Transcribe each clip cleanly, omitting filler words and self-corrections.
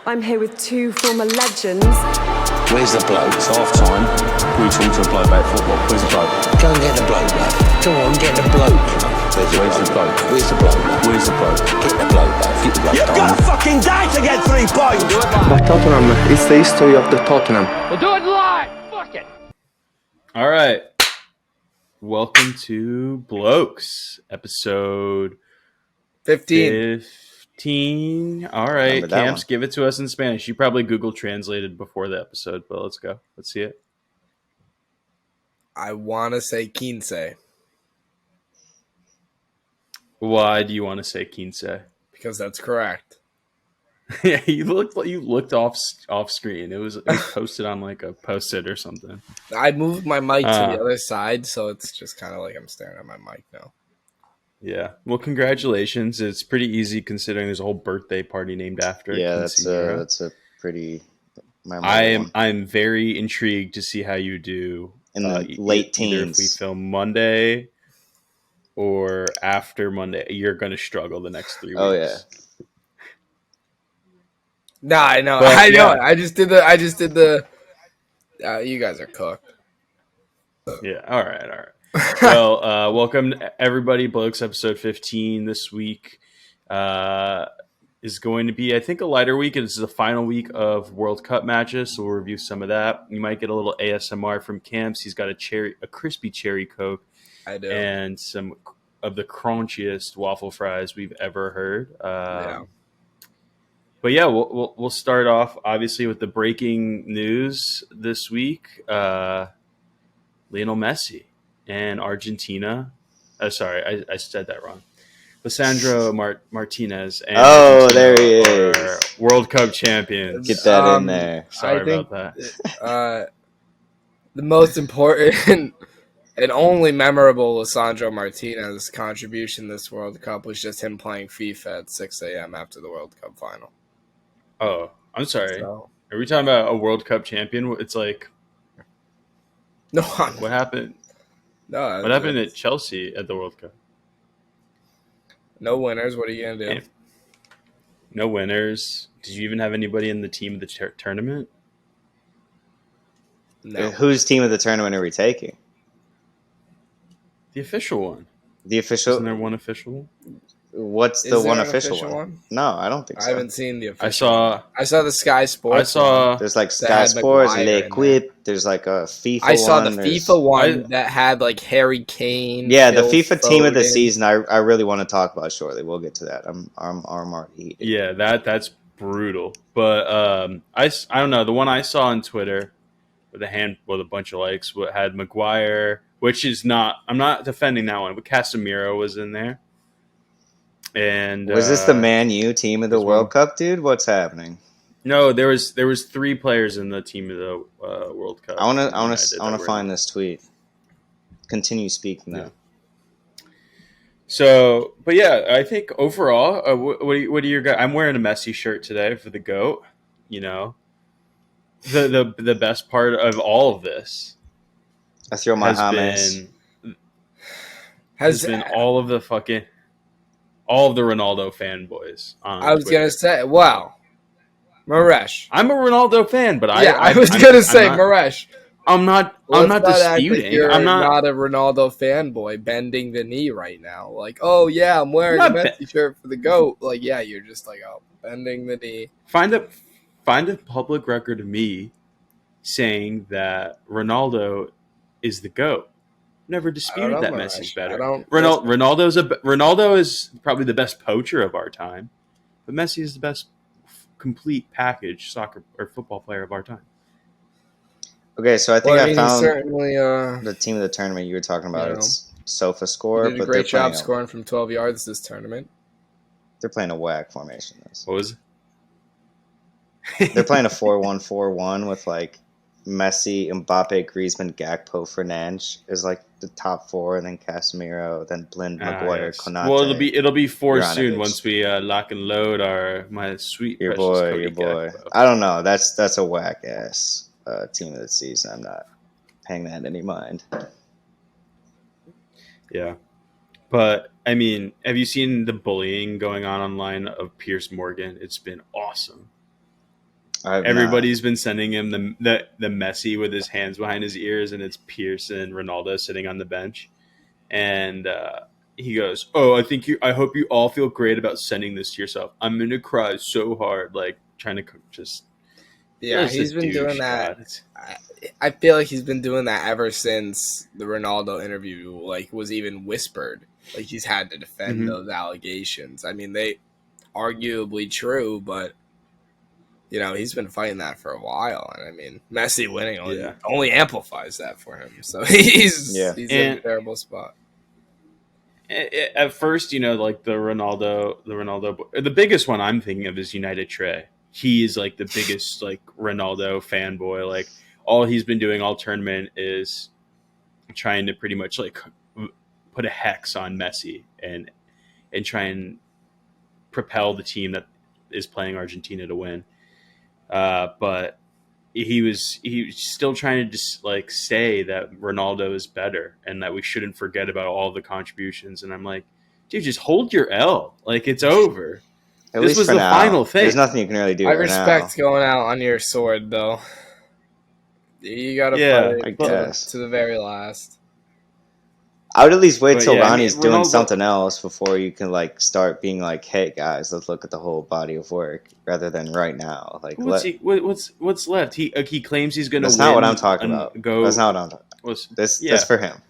I'm here with two former legends. Where's the bloke? It's half time. We talk to a bloke about football. Where's the bloke? Go and get the bloke, love. Come on, get the bloke. Where's the bloke? Where's the bloke? Where's the bloke? Get the bloke, love. Get the bloke. You've got a fucking day to get 3 points. But Tottenham, it's the history of the Tottenham. We'll do it live. Fuck it. All right. Welcome to Blokes, episode 15. All right, Camps, give it to us in Spanish. You probably Google translated before the episode, but let's go. Let's see it. I want to say quince. Why do you want to say quince? Because that's correct. Yeah, you looked off screen. It was posted on like a post-it or something. I moved my mic to the other side, so it's just kind of like I'm staring at my mic now. Yeah. Well, congratulations. It's pretty easy considering there's a whole birthday party named after. Yeah, that's a pretty memorable one. I'm very intrigued to see how you do in the late teens. Either if we film Monday or after Monday, you're going to struggle the next 3 weeks. Oh yeah. Nah, I know. I know. I just did the. You guys are cooked. Yeah. All right. Well, welcome everybody. Blokes episode 15 this week is going to be, I think, a lighter week. It's the final week of World Cup matches, so we'll review some of that. You might get a little ASMR from Camps. He's got a crispy cherry Coke. I do. And some of the crunchiest waffle fries we've ever heard. Yeah. But yeah, we'll start off obviously with the breaking news this week. Lionel Messi and Argentina. Sorry, I said that wrong. Lisandro Martinez and Argentina there he is, World Cup champions. Get that in there. Sorry about that. The most important and only memorable Lisandro Martinez contribution this World Cup was just him playing FIFA at 6 a.m. after the World Cup final. Oh, I'm sorry. So, Are we talking about a World Cup champion? It's like, no, what happened? No, what happened at Chelsea at the World Cup? No winners. What are you gonna do? No winners. Did you even have anybody in the team of the tournament? No. Whose team of the tournament are we taking? The official one. The official. Isn't there one official one? What's the one official one? No, I don't think so. I haven't seen the official. I saw the Sky Sports. There's like Sky Sports, L'Equipe. There's like a FIFA. I saw the FIFA one that had like Harry Kane. Yeah, the FIFA team of the season. I really want to talk about shortly. We'll get to that. I'm already heated. Yeah, that's brutal. But I don't know. The one I saw on Twitter with a bunch of likes had Maguire, which is not. I'm not defending that one, but Casemiro was in there. And was this the Man U team of the World Cup, dude? What's happening? No, there was 3 players in the team of the World Cup. I want to find this tweet. Continue speaking though. Yeah. So, but yeah, I think overall, what are your guys? I'm wearing a Messi shirt today for the GOAT. You know, the best part of all of this has been all of the Ronaldo fanboys. I was going to say, wow. Maresh. I'm a Ronaldo fan, but I was going to say, Maresh. I'm not disputing. You're I'm not a Ronaldo fanboy bending the knee right now. Like, oh yeah, I'm wearing a Messi shirt for the GOAT. Like, yeah, you're just like, oh, bending the knee. Find a public record of me saying that Ronaldo is the GOAT. Never disputed that Messi's better. Ronaldo is probably the best poacher of our time, but Messi is the best complete package soccer or football player of our time. Okay, so I think I found certainly, the team of the tournament you were talking about. It's SofaScore, did a great job scoring from 12 yards this tournament. They're playing a whack formation. What was it? They're playing a 4-1-4-1 with like Messi, Mbappe, Griezmann, Gakpo, Fernandes is like the top 4, and then Casemiro, then Blind, Maguire, yes. Konate. Well, it'll be 4 Ivanovic. soon once we lock and load my sweet your precious boy. Gakpo. I don't know. That's a whack ass team of the season. I'm not paying that any mind. Yeah, but I mean, have you seen the bullying going on online of Piers Morgan? It's been awesome. Everybody's been sending him the Messi with his hands behind his ears, and it's Pearson, Ronaldo sitting on the bench, and he goes, "Oh, I hope you all feel great about sending this to yourself. I'm gonna cry so hard, like trying to just." Yeah, he's been doing that. I feel like he's been doing that ever since the Ronaldo interview, like, was even whispered. Like, he's had to defend those allegations. I mean, they arguably true, but you know, he's been fighting that for a while. And I mean, Messi winning only amplifies that for him. So he's in a terrible spot. At first, you know, like the Ronaldo, the biggest one I'm thinking of is United Trey. He is like the biggest like Ronaldo fanboy. Like all he's been doing all tournament is trying to pretty much like put a hex on Messi and try and propel the team that is playing Argentina to win. But he was still trying to just like say that Ronaldo is better and that we shouldn't forget about all the contributions. And I'm like, dude, just hold your L. Like it's over. This was the final thing. There's nothing you can really do. I respect going out on your sword, though. You gotta play to the very last. I would at least wait till Ronnie's doing something else before you can like start being like, "Hey guys, let's look at the whole body of work," rather than right now. Like, what's left? He claims he's going to. That's not what I'm talking about. That's not what I'm talking about. That's for him.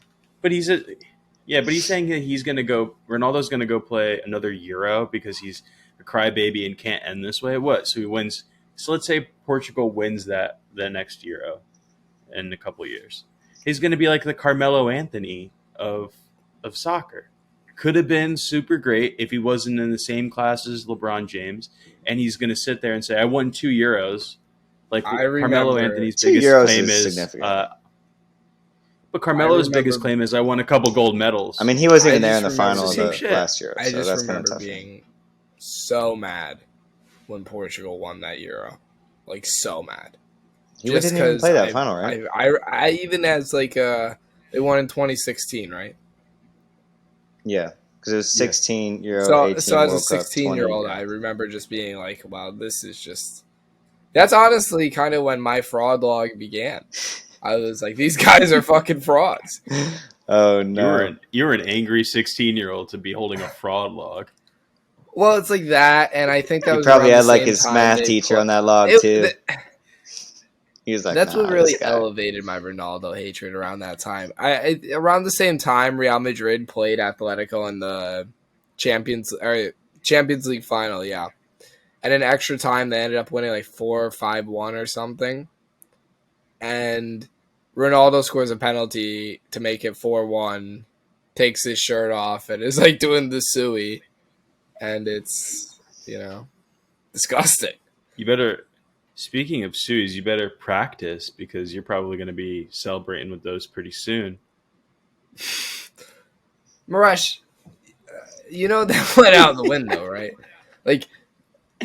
But he's saying that he's going to go. Ronaldo's going to go play another Euro because he's a crybaby and can't end this way. What? So he wins. So let's say Portugal wins the next Euro in a couple years. He's going to be like the Carmelo Anthony of soccer. Could have been super great if he wasn't in the same class as LeBron James, and he's going to sit there and say, "I won 2 Euros." Like Carmelo Anthony's biggest claim is but Carmelo's biggest claim is, "I won a couple gold medals." I mean, he wasn't even there in the final of the last year. I just remember being so mad when Portugal won that Euro, like so mad. You didn't even play that final, right? I even as like they won in 2016, right? Yeah, because it was 16 Euro. 18 so as a 16-year-old, I remember just being like, "Wow, this is just." That's honestly kind of when my fraud log began. I was like, "These guys are fucking frauds." Oh no! You're an angry 16-year-old to be holding a fraud log. Well, it's like that, and I think that he was probably had like his math teacher on that log too. He was like, that's what really elevated my Ronaldo hatred around that time. Around the same time, Real Madrid played Atletico in the Champions League final, yeah. And in extra time, they ended up winning like 4-5-1 or something. And Ronaldo scores a penalty to make it 4-1, takes his shirt off, and is like doing the suey. And it's, disgusting. You better... Speaking of sues, you better practice because you're probably going to be celebrating with those pretty soon. Maresh, that went out the window, right? Like,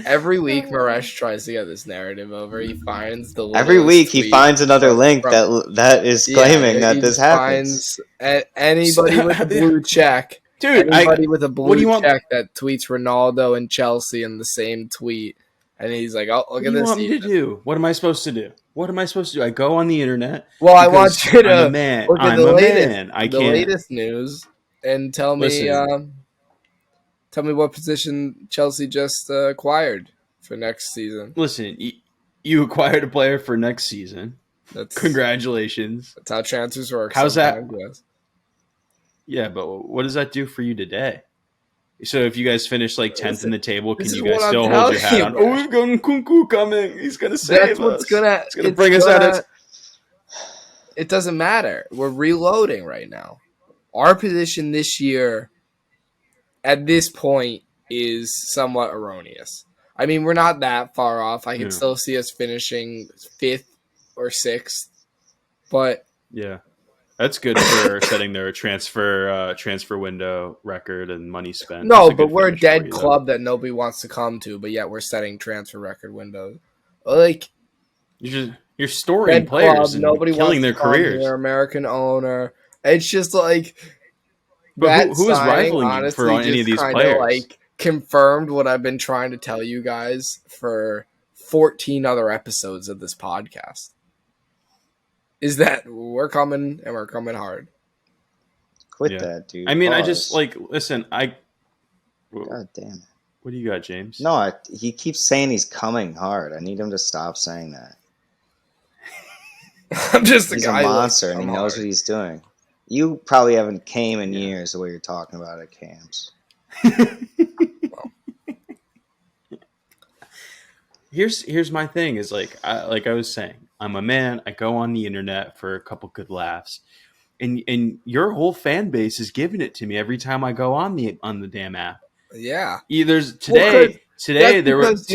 every week Maresh tries to get this narrative over. He finds the every week he finds another link that is claiming that this happens. Anybody with a blue check. Dude, anybody with a blue check that tweets Ronaldo and Chelsea in the same tweet. And he's like, "Oh, look at this." What do you want me to do? What am I supposed to do? I go on the internet. Well, I want you to I'm a man. I'm a man. I can't. The latest news and tell me what position Chelsea just acquired for next season. Listen, you acquired a player for next season. Congratulations. That's how transfers work. How's that? Yes. Yeah, but what does that do for you today? So if you guys finish like 10th in the table, can you guys still hold your hat on? Oh, we've got Nkunku coming. He's going to save us. It's going to bring us out. It doesn't matter. We're reloading right now. Our position this year at this point is somewhat erroneous. I mean, we're not that far off. I can still see us finishing 5th or 6th. But yeah. That's good for setting their transfer window record and money spent. No, but we're a dead club that nobody wants to come to, but yet we're setting transfer record windows. Like you're storing players and nobody killing their careers. Their American owner. It's just like but who is rivaling you for any of these players? Like confirmed what I've been trying to tell you guys for 14 other episodes of this podcast. Is that we're coming and we're coming hard. Quit that, dude. I mean, Pause. I just listen. God damn it. What do you got, James? No, he keeps saying he's coming hard. I need him to stop saying that. I'm just He's a monster and he knows what he's doing. You probably haven't came in years the way you're talking about at camps. Here's my thing is like I was saying, I'm a man. I go on the internet for a couple good laughs, and your whole fan base is giving it to me every time I go on the damn app. Yeah. Today there was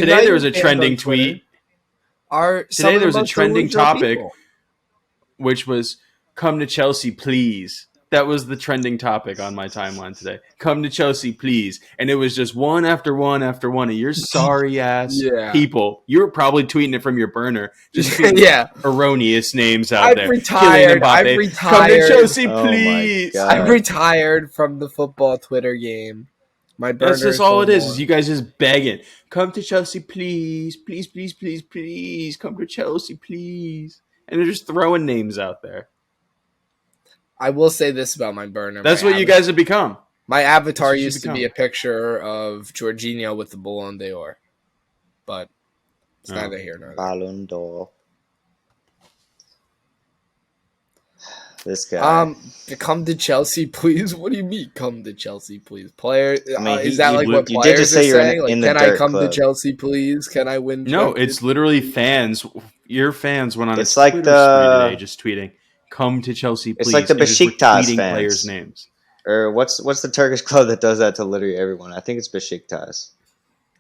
a trending tweet. Today there was a trending topic, which was "Come to Chelsea, please." That was the trending topic on my timeline today. Come to Chelsea, please. And it was just one after one after one of your sorry ass people. You were probably tweeting it from your burner. Just tweeting erroneous names out there. I've retired. Come to Chelsea, please. I've retired from the football Twitter game. My burner. That's just all it is you guys just begging. Come to Chelsea, please. Please, please, please, please. Come to Chelsea, please. And they're just throwing names out there. I will say this about my burner. That's what you guys have become. My avatar used to be a picture of Jorginho with the Ballon d'Or. But it's neither here nor there. Ballon d'Or. This guy. Come to Chelsea, please. What do you mean, come to Chelsea, please? Player, is that what you players did just say are you're saying? in the can dirt I come club. to Chelsea, please? Can I win? No, it's literally fans. Your fans went on it's a like Twitter spree today just tweeting, "Come to Chelsea, please." It's like the Besiktas fans. Players' names. Or what's the Turkish club that does that to literally everyone? I think it's Besiktas.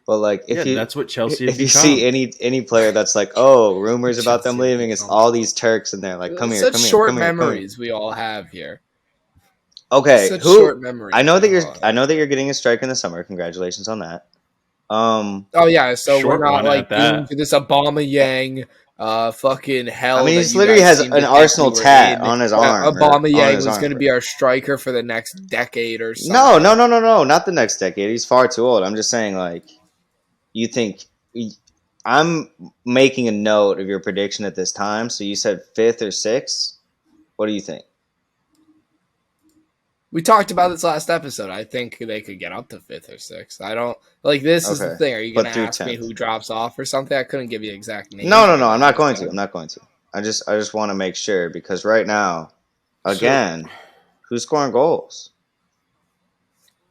But like, that's what Chelsea. If you see any player that's like, oh, rumors about them leaving, it's all these Turks and they're like, come here, such come here, short come here, memories we all have here. Okay, such short memories. I know that you're getting a strike in the summer. Congratulations on that. Oh yeah, so we're not like being to this Obama Yang. Fucking hell! I mean, he literally has an Arsenal tat on his arm. Obama Yang was going to be our striker for the next decade or something. No, not the next decade. He's far too old. I'm just saying, like, you think I'm making a note of your prediction at this time. So you said 5th or 6th. What do you think? We talked about this last episode. I think they could get up to 5th or 6th. I don't like this. Is the thing. Are you going to ask 10th. Me who drops off or something? I couldn't give you exact names. No. I'm not going to. I just want to make sure because right now, again, who's scoring goals?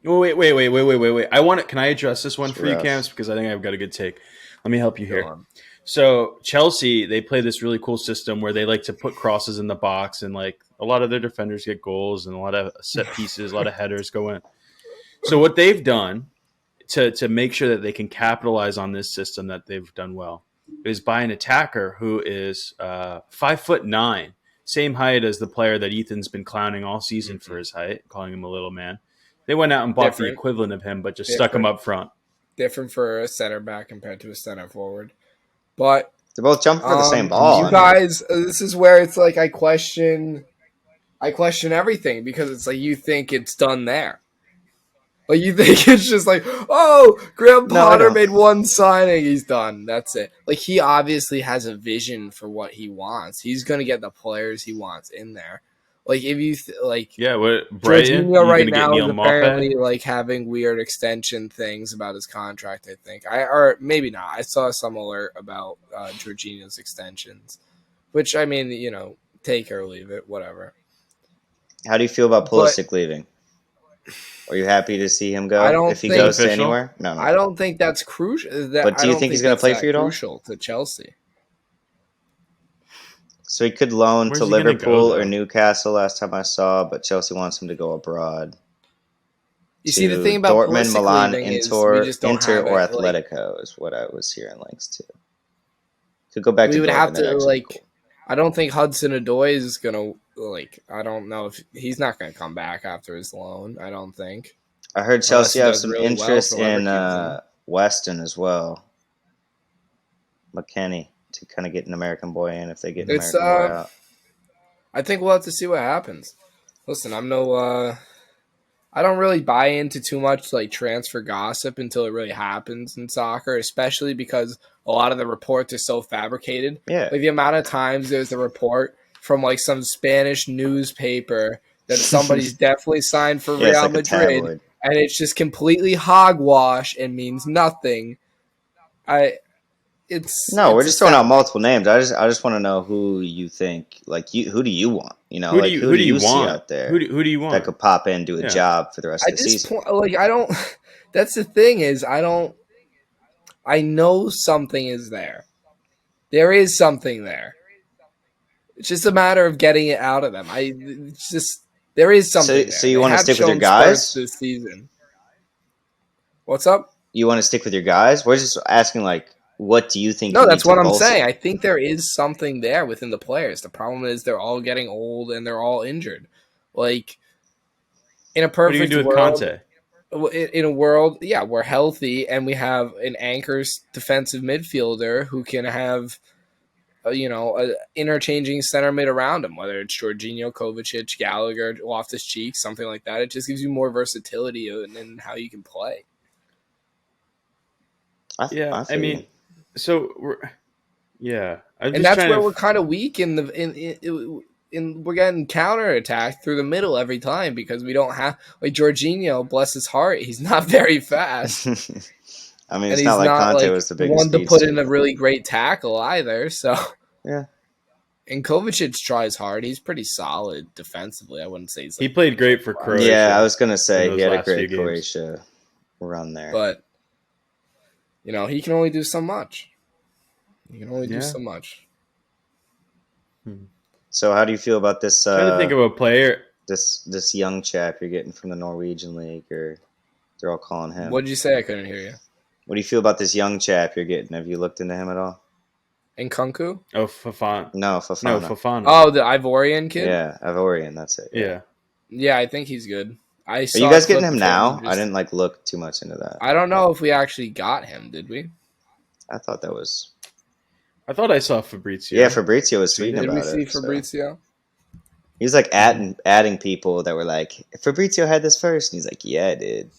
Wait. Can I address this one for you, Camps? Because I think I've got a good take. Let me help you here. So Chelsea, they play this really cool system where they like to put crosses in the box, and like a lot of their defenders get goals, and a lot of set pieces, a lot of headers go in. So what they've done to make sure that they can capitalize on this system that they've done well is buy an attacker who is 5'9", same height as the player that Ethan's been clowning all season for his height, calling him a little man. They went out and bought the equivalent of him, but just stuck him up front. Different for a center back compared to a center forward. But they're both jumping for the same ball. You guys, this is where it's like I question everything because it's like you think it's done there. Like you think it's just like, oh, Graham Potter made one signing, he's done. That's it. Like he obviously has a vision for what he wants. He's gonna get the players he wants in there. Like if you Brighton right now is apparently like having weird extension things about his contract. I think or maybe not. I saw some alert about Jorginho's extensions, which I mean, take or leave it, whatever. How do you feel about Pulisic leaving? Are you happy to see him go if he goes to anywhere? No. I don't think that's crucial. But do you think he's going to play for you at all? Crucial to Chelsea. So he could loan to Liverpool or Newcastle last time I saw, but Chelsea wants him to go abroad. You see, the thing about Dortmund, Pulisic Milan, Inter, or Atletico is what I was hearing links to. Could go back to Dortmund. We would have to cool. I don't think Hudson-Odoi is gonna I don't know if he's not gonna come back after his loan. I don't think. I heard Chelsea have some interest in Weston as well. McKennie. To kind of get an American boy in if they get an American boy out. I think we'll have to see what happens. Listen, I'm no I don't really buy into too much like transfer gossip until it really happens in soccer, especially because a lot of the reports are so fabricated. Yeah. Like the amount of times there's a report from like some Spanish newspaper that somebody's definitely signed for Yeah, it's Real like a Madrid, tabloid. and it's just completely hogwash and means nothing. No, we're it's a just throwing out sad multiple names. I just want to know who you think, like, who do you want? You know, like, who do you see want? out there Who do you want that could pop in, do a Yeah. job for the rest of At the this season? point, like I don't. That's the thing is I don't. I know something is there. There is something there. It's just a matter of getting it out of them. It's just there is something there. So you They want to have stick with your shown spurts guys? this season. What's up? You want to stick with your guys? We're just asking, like, what do you think No, you need that's to what I'm bolster? saying. I think there is something there within the players. The problem is they're all getting old and they're all injured. Like in a What are you perfect gonna do with world, Conte? in a world, yeah, we're healthy and we have an anchor defensive midfielder who can have, a interchanging center mid around him, whether it's Jorginho, Kovacic, Gallagher, Loftus-Cheek, something like that. It just gives you more versatility in how you can play. I mean, so I'm And just that's trying where to. we're kind of weak in we're getting counterattacked through the middle every time because we don't have like Jorginho, bless his heart, he's not very fast. I mean, And it's he's not like not Conte like was the the biggest one to put speedster. in a really great tackle either. So Yeah. and Kovacic tries hard. He's pretty solid defensively. I wouldn't say he's He played great for Croatia. Yeah, I was gonna in say those he had a last few great games. Croatia run there. but he can only do so much. He can only do Yeah. so much. So how do you feel about this? Trying to think of a player. This young chap you're getting from the Norwegian league, or they're all calling him. What did you say? I couldn't hear you. What do you feel about this young chap you're getting? Have you looked into him at all? Nkunku? Oh, Fofana. No, Fofana. No, Fofana. Oh, the Ivorian kid? Yeah, Ivorian. That's it. Yeah. Yeah, I think he's good. Are you guys getting him now? I didn't look too much into that. I don't know if we actually got him. Did we? I thought that was. I thought I saw Fabrizio. Yeah, Fabrizio was tweeting Did about we it. see Fabrizio? So. He was like adding people that were like, Fabrizio had this first, and he's like, yeah, I did.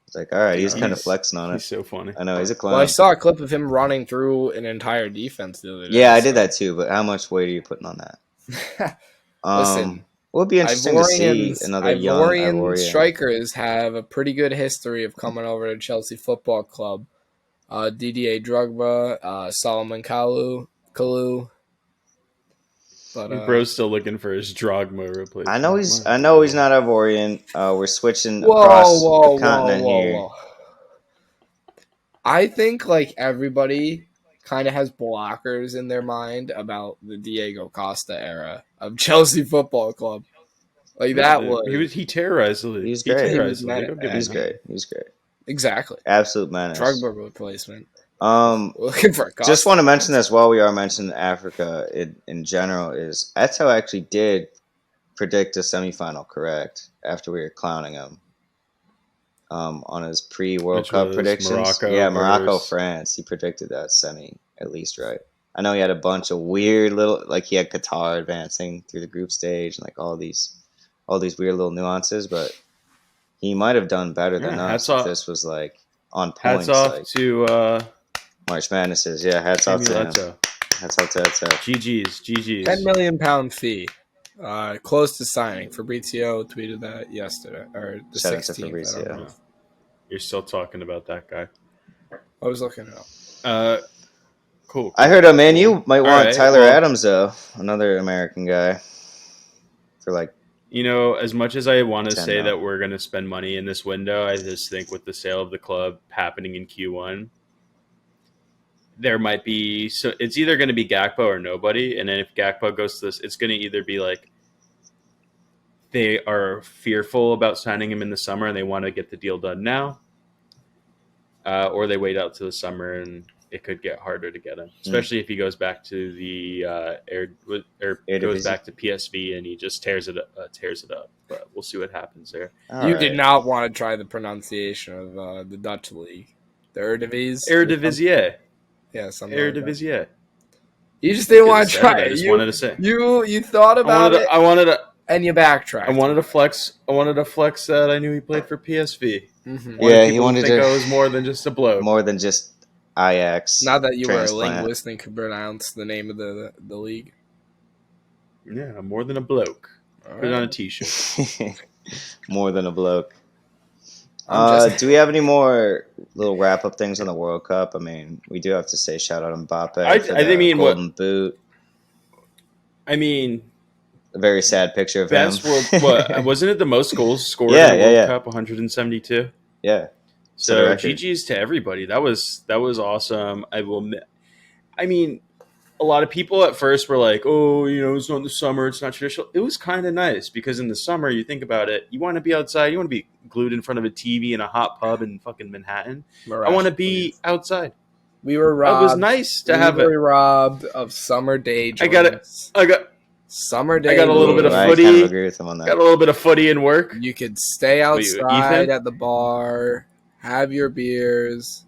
It's like, all right, he's kind of flexing on it. He's so funny. I know he's a clown. Well, I saw a clip of him running through an entire defense the other day. Yeah, I did that too. But how much weight are you putting on that? Listen, well, it'd be interesting to see another young Ivorian. Strikers have a pretty good history of coming over to Chelsea Football Club. Didier Drogba, Solomon Kalou. But Bro's still looking for his Drogba replacement. I know he's not Ivorian. We're switching across the continent here. I think like everybody kind of has blockers in their mind about the Diego Costa era of Chelsea Football Club. Like that was he terrorized the league. He's great. He's great. He's great. Exactly. Absolute menace. Drogba replacement. Looking for Costa. Just want to mention this while we are mentioning Africa in general is Eto actually did predict a semifinal correct after we were clowning him on his pre-World Cup predictions. Morocco, France. He predicted that semi at least right. I know he had a bunch of weird little he had Qatar advancing through the group stage and like all these weird little nuances, but he might have done better than us if this was like on point. Hats off to March Madnesses. Yeah, hats off to him. Hats off to Eto. GG's. £10 million fee. Close to signing. Fabrizio tweeted that yesterday or the Shout out to 16th. Fabrizio. You're still talking about that guy. I was looking it up. Cool. I heard you might want Tyler Adams though, another American guy, for like. As much as I want to say that we're going to spend money in this window, I just think with the sale of the club happening in Q1, there might be it's either going to be Gakpo or nobody, and then if Gakpo goes to this, it's going to either be like they are fearful about signing him in the summer and they want to get the deal done now, or they wait out to the summer and it could get harder to get him, especially if he goes back to the goes back to PSV and he just tears it up. But we'll see what happens there. You did not want to try the pronunciation of the Dutch league, the Eredivisie. Yeah, something Eredivisie. You just didn't want to try it. I just wanted to say. You thought about it. I wanted to. And you backtracked. I wanted to flex that I knew he played for PSV. Mm-hmm. Yeah, he People wanted to think to I was more than just a bloke. more than just Ajax. Not that you were a transplant. linguist and could pronounce the name of the league. Yeah, more than a bloke. All Put it on a right. t-shirt. More than a bloke. I'm just- Do we have any more little wrap up things on the World Cup? I mean, we do have to say shout out Mbappe for the golden boot. I mean, A very sad picture of him. best world. What wasn't it? The most goals scored Yeah, in a World yeah. Cup, 172. Yeah. Set a So record. GG's to everybody. That was awesome. I mean, a lot of people at first were like, "Oh, it's not in the summer. It's not traditional." It was kind of nice because in the summer, you think about it, you want to be outside. You want to be glued in front of a TV in a hot pub in fucking Manhattan. I want to be outside. We were robbed. It was nice to have it. We were robbed of summer day I got it. Summer day. I got a little bit of I footy. kind of agree with him on that. Got a little bit of footy and work. You could stay outside Ethan? at the bar, have your beers.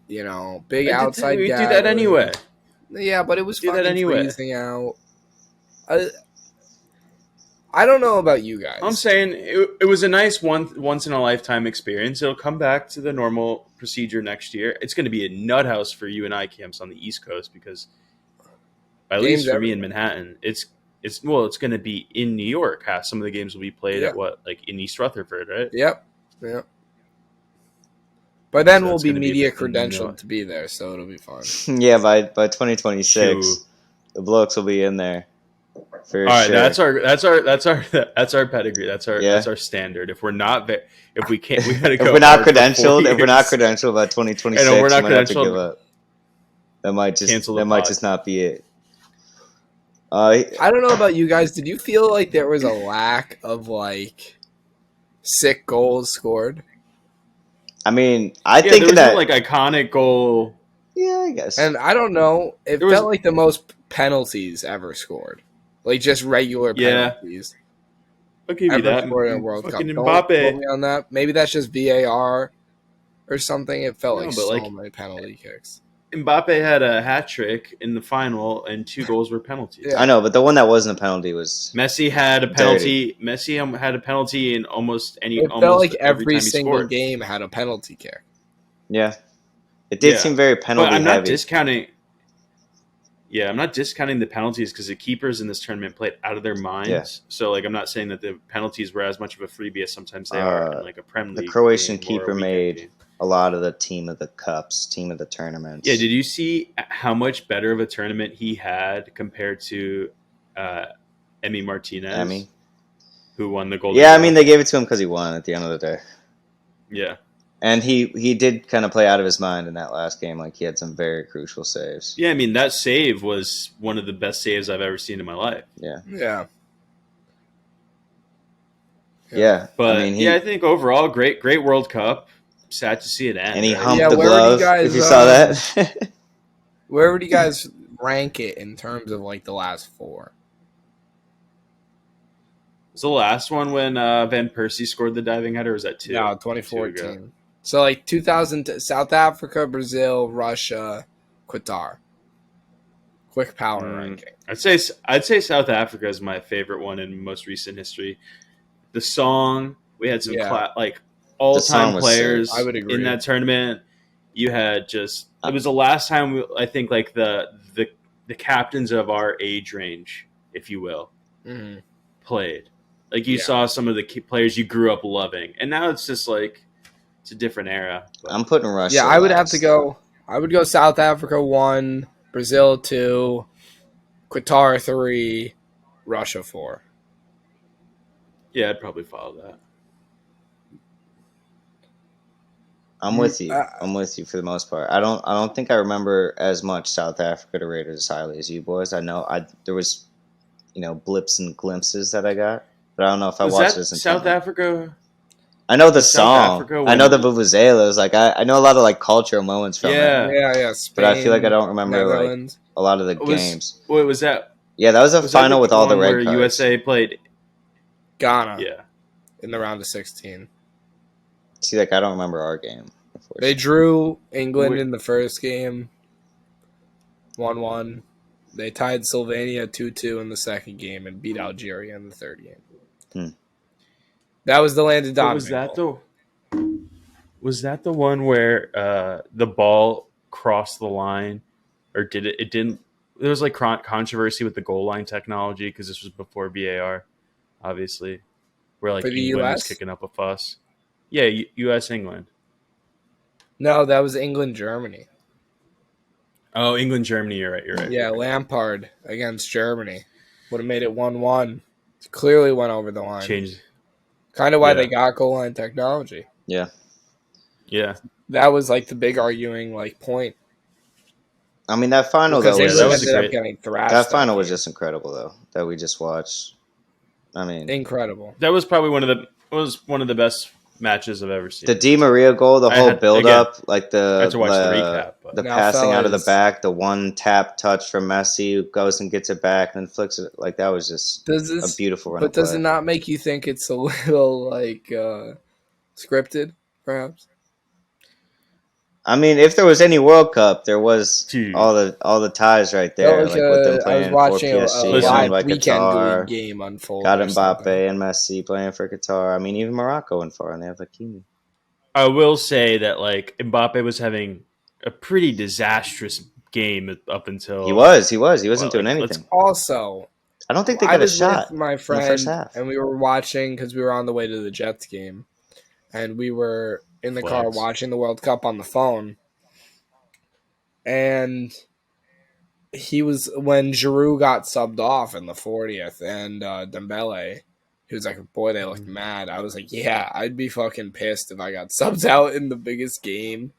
Big outside. We do that gathering. anyway. Yeah, but it was Do that fucking anyway. freezing out. I don't know about you guys. I'm saying it was a nice once in a lifetime experience. It'll come back to the normal procedure next year. It's going to be a nut house for you and I camps on the East Coast because, at least for me in Manhattan, it's going to be in New York. Some of the games will be played at in East Rutherford, right? Yep. But then So we'll it's be gonna be media a bit credentialed to be there, so it'll be fun. Yeah, by 2026, True. the blokes will be in there. For All right, sure. that's our pedigree. That's our standard. If we're not, if we can't, we gotta go. If we're not hard for 4 credentialed, years. by 2026, we're not we might have to credentialed, give up. That might cancel the might pod. just not be it. I don't know about you guys. Did you feel like there was a lack of sick goals scored? I mean, I there think was that no, iconic goal. Yeah, I guess. And I don't know. It There felt was- like the most penalties ever scored, like regular Yeah. penalties I'll give you ever that. scored in a World Cup. Fucking Don't quote Mbappe. me on that. Maybe that's just VAR or something. It felt No, like but, so many penalty kicks. Mbappe had a hat trick in the final, and 2 goals were penalties. Yeah. I know, but the one that wasn't a penalty was Messi had a penalty. Messi had a penalty in almost It almost felt like every every time he single scored. game had a penalty kick. yeah. It did Yeah. seem very penalty But I'm not heavy. discounting. Yeah, I'm not discounting the penalties because the keepers in this tournament played out of their minds. Yeah. So, I'm not saying that the penalties were as much of a freebie as sometimes they are in a Prem the League. Croatian game or a keeper weekend made game. a lot of the team of the cups, team of the tournaments. Yeah, did you see how much better of a tournament he had compared to Emi Martinez, who won the Golden Yeah, I Glove? mean they gave it to him because he won at the end of the day. Yeah. And he did kind of play out of his mind in that last game. Like he had some very crucial saves. Yeah, I mean, that save was one of the best saves I've ever seen in my life. Yeah. Yeah. But I mean, I think overall, great World Cup. Sad to see it end. and he right? humped Yeah, the where would you glove. guys, if you saw that. Where would you guys rank it in terms of the last 4? Was the last one when Van Persie scored the diving header? Or was that 2? No, 2 ago. 2014. So 2000, South Africa, Brazil, Russia, Qatar. Quick power ranking. I'd say South Africa is my favorite one in most recent history. The song, we had some all-time was players sick. I would agree. in that tournament. You had it was the last time I think the captains of our age range, if you will, played. You saw some of the key players you grew up loving, and now it's just it's a different era. But I'm putting Russia. Yeah, I would have last. to go. I would go South Africa 1, Brazil 2, Qatar 3, Russia 4. yeah, I'd probably follow that. I'm with you. I'm with you for the most part. I don't think I remember as much South Africa to rate it as highly as you boys. I know there was, blips and glimpses that I got, but I don't know if I watched this in South Africa. I know the South song. Africa I know the when- vuvuzelas. I know a lot of cultural moments from Yeah. it, Yeah, Spain, but I feel like I don't remember Netherlands. a lot of the games. Wait, was that? Yeah, that was a Was that final with all the one red where cards. USA played. Ghana Yeah. in the round of 16. See, I don't remember our game. They drew England in the first game, 1-1. They tied Slovenia 2-2 in the second game and beat Algeria in the third game. That was the Landon Donovan. Was that the one where the ball crossed the line, or did it? It didn't. There was like controversy with the goal line technology because this was before VAR, obviously, where like For the England US? was kicking up a fuss. Yeah, U.S. England. No, that was England Germany. Oh, England Germany. You're right. Yeah, You're right. Lampard against Germany would have made it 1-1. Clearly went over the line. Changed. Kind of why Yeah. they got goal line technology. Yeah. Yeah. That was like the big arguing like point. I mean, that final Because though England was ended great. up getting thrashed. that final was game. just incredible though that we just watched. I mean, incredible. That was probably one of the best matches I've ever seen. the Di Maria goal, the whole build up, like I had to watch the recap, but- the Now, passing out of the fellas- back, the one tap touch from Messi who goes and gets it back and then flicks it. Like that was just a beautiful run. But does play. it not make you think it's a little like scripted, perhaps? I mean, if there was any World Cup, there was Dude. all the ties right there, like with them I was playing watching for a PSG, live like weekend Qatar, league game unfold. got or Mbappe something. and Messi playing for Qatar. I mean, even Morocco went far, and they have Hakimi. I will say that like Mbappe was having a pretty disastrous game up until He wasn't doing like, anything. Also, I don't think they I got a was shot with my in the friend, first half. and we were watching because we were on the way to the Jets game, and we were in the car Flex. watching the World Cup on the phone. And he was when Giroud got subbed off in the 40th, and Dembele, he was like, "Boy, they looked mad." I was like, "Yeah, I'd be fucking pissed if I got subbed out in the biggest game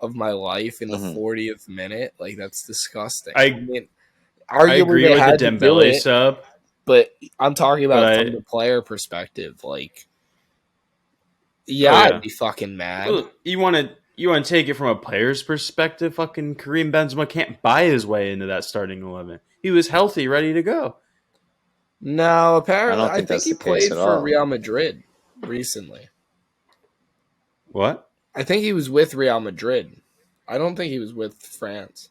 of my life in the 40th minute. Like that's disgusting." I mean, I arguably agree they with the had to do Dembele it, sub, but I'm talking about But from the player perspective. Like, yeah. I'd be fucking mad. Well, you want to take it from a player's perspective. Fucking Karim Benzema can't buy his way into that starting 11. He was healthy, ready to go. No, apparently, I don't I think think that's he the case played at for all. Real Madrid recently. What? I think he was with Real Madrid. I don't think he was with France.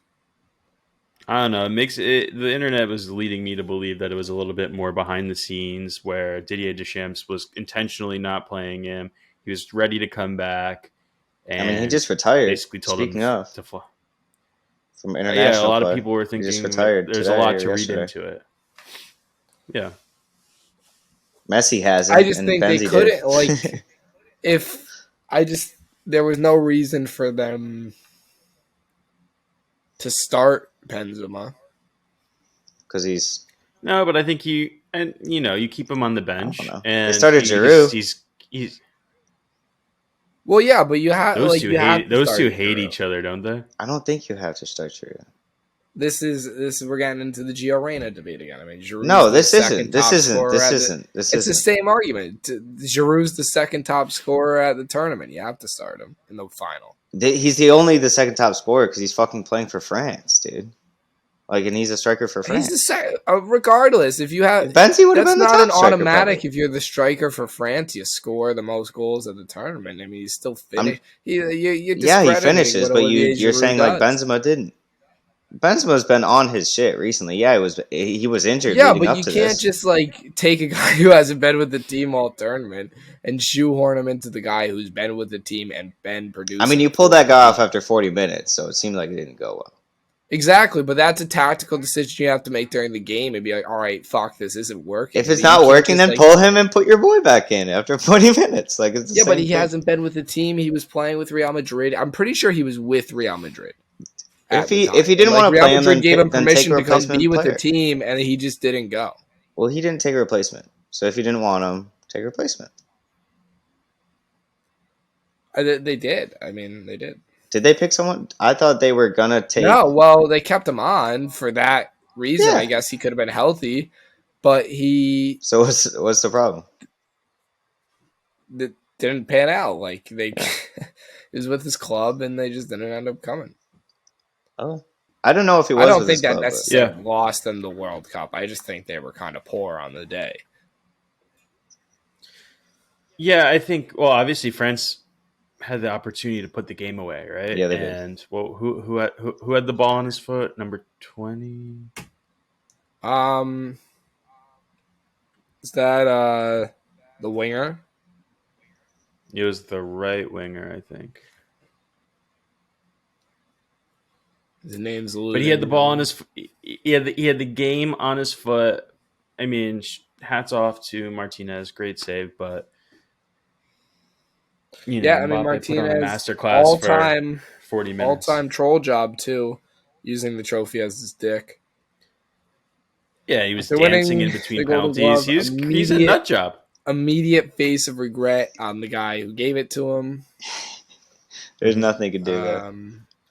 I don't know. It makes it. The internet was leading me to believe that it was a little bit more behind the scenes, where Didier Deschamps was intentionally not playing him. He was ready to come back. And I mean, he just retired. Basically told Speaking him of to fly. from international, Yeah, a lot play. of people were He thinking just retired there's a today lot or to read yesterday. into it. Yeah. Messi hasn't. I just and think Benzi they couldn't did. like if there was no reason for them to start Benzema. Because he's No, but I think you keep him on the bench. I don't know. And They started Giroud. He's Well, yeah, but you have those like two you have hate to those start two hate Giroud. each other, don't they? I don't think you have to start Giroud. This is we're getting into the Gio Reyna debate again. I mean, Giroud's No, the this second isn't. This top isn't. scorer This at the- isn't. This It's the isn't. same argument. Giroud's the second top scorer at the tournament. You have to start him in the final. He's the second top scorer because he's fucking playing for France, dude. Like, and he's a striker for France. He's the second. Regardless, if you have Benzi would have that's been the not top an striker, automatic. probably. If you're the striker for France, you score the most goals at the tournament. I mean, he's still finished. You're Yeah, he discrediting finishes, what but Olivier you're Giroud saying like does. Benzema didn't. Benzema's been on his shit recently. Yeah, he was injured. Yeah, leading but up you to can't this. just like take a guy who hasn't been with the team all tournament and shoehorn him into the guy who's been with the team and been producing. I mean, you pulled that guy off after 40 minutes, so it seemed like it didn't go well. Exactly, but that's a tactical decision you have to make during the game and be like, all right, fuck, this isn't working. If it's You not can't working, just, then pull him and put your boy back in after 40 minutes. Like, it's the Yeah, but same he thing. hasn't been with the team. He was playing with Real Madrid. I'm pretty sure he was with Real Madrid. If he didn't Like, want to Real play him, Madrid then gave him then take permission a to come replacement be with the player. team, and he just didn't go. Well, he didn't take a replacement. So if you didn't want him, take a replacement. They did. I mean, they did. Did they pick someone? I thought they were gonna take. No, well, they kept him on for that reason. Yeah. I guess he could have been healthy, but he So what's the problem? didn't pan out. Like he was with his club, and they just didn't end up coming. Oh, I don't know if he was. I don't with think his that club, necessarily lost them the World Cup. I just think they were kind of poor on the day. Yeah, I think. Well, obviously France had the opportunity to put the game away, right? Yeah, they did. And well, who had the ball on his foot? Number 20. Is that the winger? It was the right winger, I think. His name's But he had the ball on his. He had the game on his foot. I mean, hats off to Martinez, great save. But Yeah, I mean Mbappe put on a Martinez, masterclass for 40 minutes. all-time troll job too, using the trophy as his dick. Yeah, he was After dancing winning in between the Golden penalties. Glove, He's a nut job. Immediate face of regret on the guy who gave it to him. There's nothing he could do there.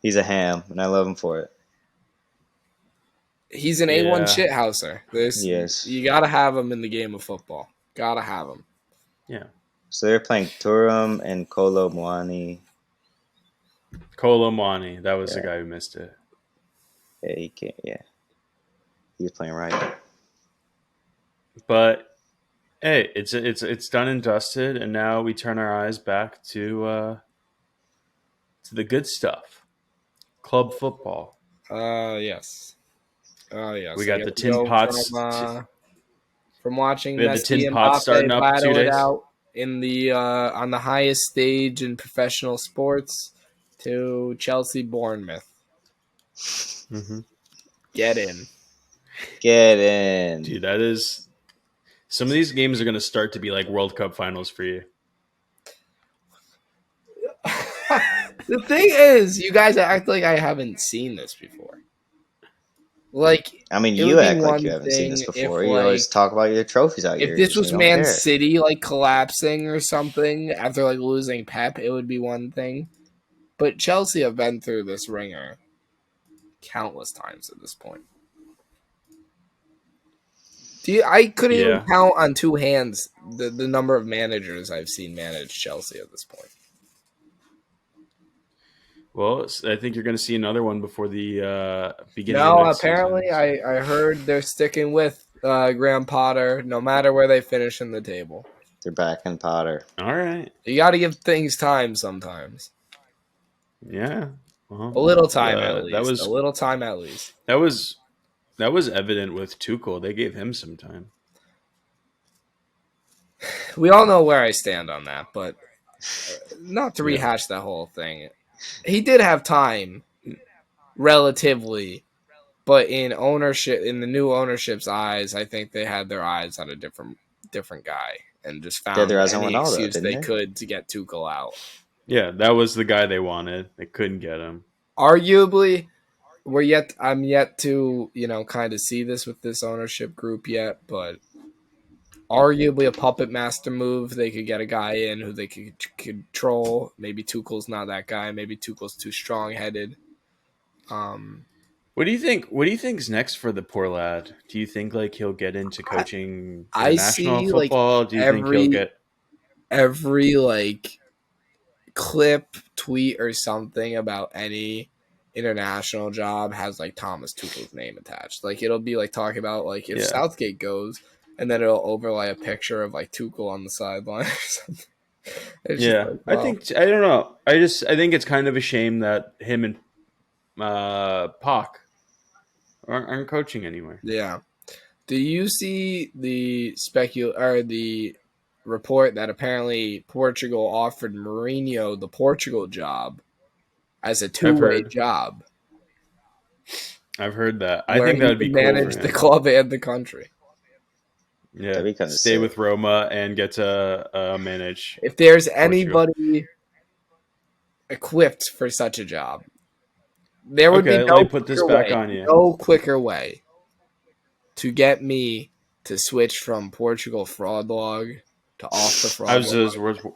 He's a ham, and I love him for it. He's an A1 shithouser. Yes. You got to have him in the game of football. Got to have him. Yeah. So they're playing Turam and Kolo Muani. Kolo Muani, that was the guy who missed it. Yeah, he can't. Yeah, he's playing right. But hey, it's done and dusted, and now we turn our eyes back to the good stuff, club football. Yes. We got the tin pots from watching. We had the tin pots starting up 2 days out in the on the highest stage in professional sports to Chelsea Bournemouth. Mm-hmm. Get in, dude. That is. Some of these games are going to start to be like World Cup finals for you. The thing is, you guys act like I haven't seen this before. Like, I mean, you act like you haven't seen this before. You always talk about your trophies out here. If this was Man City like collapsing or something after like losing Pep, it would be one thing. But Chelsea have been through this ringer countless times at this point. I couldn't even count on two hands the number of managers I've seen manage Chelsea at this point. Well, I think you're going to see another one before the beginning of next apparently season. I heard they're sticking with Graham Potter no matter where they finish in the table. They're back in Potter. All right. You got to give things time sometimes. Yeah. Well, a little time at least. A little time at least. That was evident with Tuchel. They gave him some time. We all know where I stand on that, but not to rehash that whole thing. He did have time, relatively, but in the new ownership's eyes, I think they had their eyes on a different guy and just found any excuse they could to get Tuchel out. Yeah, that was the guy they wanted. They couldn't get him. Arguably, I'm yet to kind of see this with this ownership group yet, but arguably a puppet master move. They could get a guy in who they could control. Maybe Tuchel's not that guy. Maybe Tuchel's too strong-headed. What do you think? What do you think's next for the poor lad? Do you think like he'll get into coaching international football? Do you think he'll get every like clip, tweet, or something about any international job has like Thomas Tuchel's name attached? Like it'll be like talking about like if Southgate goes. And then it'll overlay a picture of like Tuchel on the sideline or something. I don't know. I think it's kind of a shame that him and Pac aren't coaching anywhere. Yeah. Do you see the report that apparently Portugal offered Mourinho the Portugal job as a two-way job? I've heard that. I think that would be cool. Manage the club and the country. Yeah, stay with Roma and get to manage. If there's anybody equipped for such a job, there would be no quicker way to get me to switch from Portugal fraud log to off the fraud log.